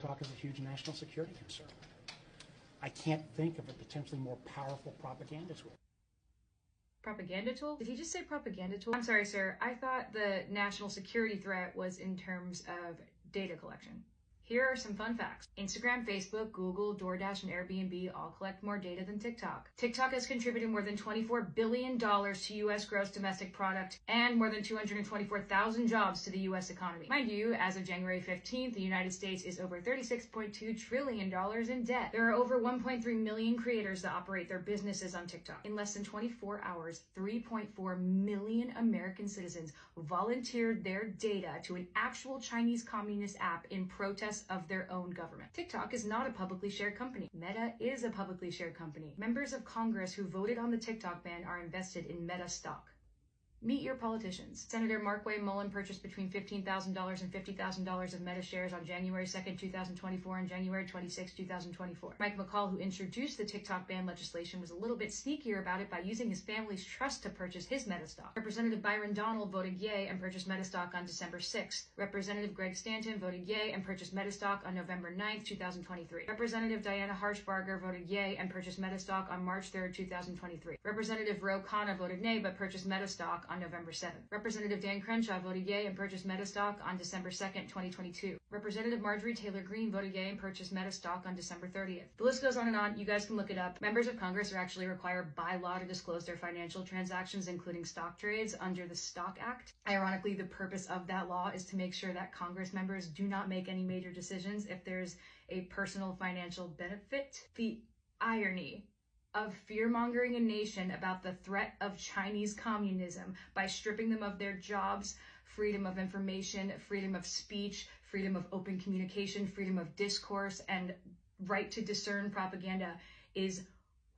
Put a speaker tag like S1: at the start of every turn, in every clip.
S1: TikTok is a huge national security concern. I can't think of a potentially more powerful propaganda tool.
S2: Propaganda tool? Did he just say propaganda tool? I'm sorry, sir. I thought the national security threat was in terms of data collection. Here are some fun facts. Instagram, Facebook, Google, DoorDash, and Airbnb all collect more data than TikTok. TikTok has contributed more than $24 billion to U.S. gross domestic product and more than 224,000 jobs to the U.S. economy. Mind you, as of January 15th, the United States is over $36.2 trillion in debt. There are over 1.3 million creators that operate their businesses on TikTok. In less than 24 hours, 3.4 million American citizens volunteered their data to an actual Chinese communist app in protest of their own government. TikTok is not a publicly shared company. Meta is a publicly shared company. Members of Congress who voted on the TikTok ban are invested in Meta stock. Meet your politicians. Senator Markway Mullen purchased between $15,000 and $50,000 of Meta shares on January 2nd, 2024 and January 26, 2024. Mike McCall, who introduced the TikTok ban legislation, was a little bit sneakier about it by using his family's trust to purchase his Meta stock. Representative Byron Donald voted yay and purchased Meta stock on December 6th. Representative Greg Stanton voted yay and purchased Meta stock on November 9th, 2023. Representative Diana Harshbarger voted yay and purchased Meta stock on March 3rd, 2023. Representative Ro Khanna voted nay but purchased Meta stock on November 7th. Representative Dan Crenshaw voted yay and purchased Meta stock on December 2nd, 2022. Representative Marjorie Taylor Greene voted yay and purchased Meta stock on December 30th. The list goes on and on. You guys can look it up. Members of Congress are actually required by law to disclose their financial transactions, including stock trades, under the Stock Act. Ironically, the purpose of that law is to make sure that Congress members do not make any major decisions if there's a personal financial benefit. The irony of fear-mongering a nation about the threat of Chinese communism by stripping them of their jobs, freedom of information, freedom of speech, freedom of open communication, freedom of discourse, and right to discern propaganda is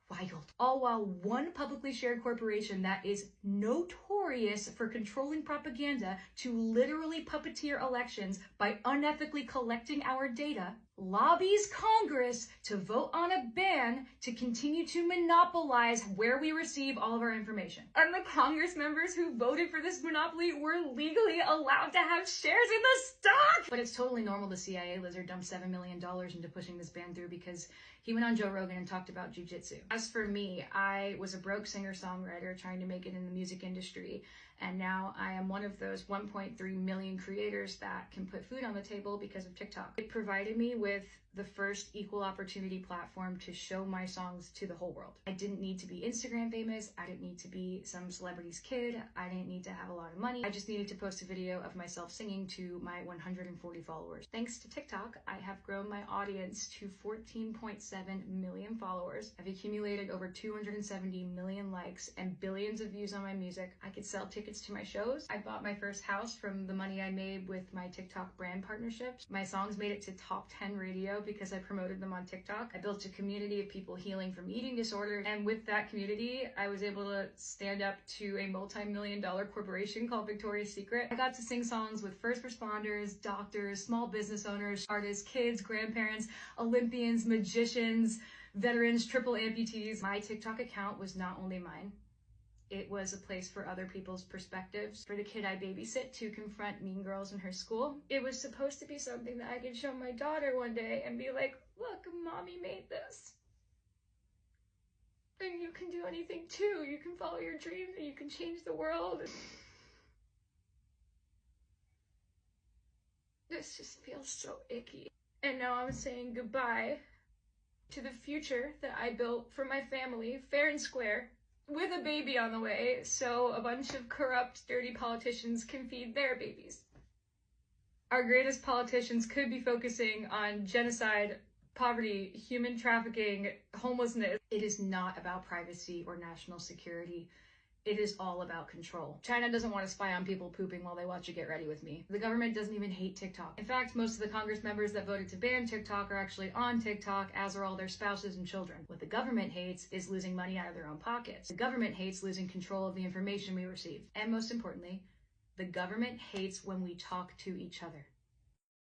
S2: wild. All while one publicly shared corporation that is notorious for controlling propaganda to literally puppeteer elections by unethically collecting our data lobbies Congress to vote on a ban to continue to monopolize where we receive all of our information. And the Congress members who voted for this monopoly were legally allowed to have shares in the stock! But it's totally normal the CIA lizard dumped $7 million into pushing this ban through because he went on Joe Rogan and talked about jujitsu. As for me, I was a broke singer-songwriter trying to make it in the music industry, and now I am one of those 1.3 million creators that can put food on the table because of TikTok. It provided me with the first equal opportunity platform to show my songs to the whole world. I didn't need to be Instagram famous. I didn't need to be some celebrity's kid. I didn't need to have a lot of money. I just needed to post a video of myself singing to my 140 followers. Thanks to TikTok, I have grown my audience to 14.7 million followers. I've accumulated over 270 million likes and billions of views on my music. I could sell tickets to my shows. I bought my first house from the money I made with my TikTok brand partnerships. My songs made it to top 10 radio because I promoted them on TikTok. I built a community of people healing from eating disorders, and with that community, I was able to stand up to a multi-million-dollar corporation called Victoria's Secret. I got to sing songs with first responders, doctors, small business owners, artists, kids, grandparents, Olympians, magicians, veterans, triple amputees. My TikTok account was not only mine. It was a place for other people's perspectives, for the kid I babysit to confront mean girls in her school. It was supposed to be something that I could show my daughter one day and be like, look, mommy made this. And you can do anything too. You can follow your dreams and you can change the world. This just feels so icky. And now I'm saying goodbye to the future that I built for my family, fair and square, with a baby on the way, so a bunch of corrupt, dirty politicians can feed their babies. Our greatest politicians could be focusing on genocide, poverty, human trafficking, homelessness. It is not about privacy or national security. It is all about control. China doesn't want to spy on people pooping while they watch you Get Ready With Me. The government doesn't even hate TikTok. In fact, most of the Congress members that voted to ban TikTok are actually on TikTok, as are all their spouses and children. What the government hates is losing money out of their own pockets. The government hates losing control of the information we receive. And most importantly, the government hates when we talk to each other.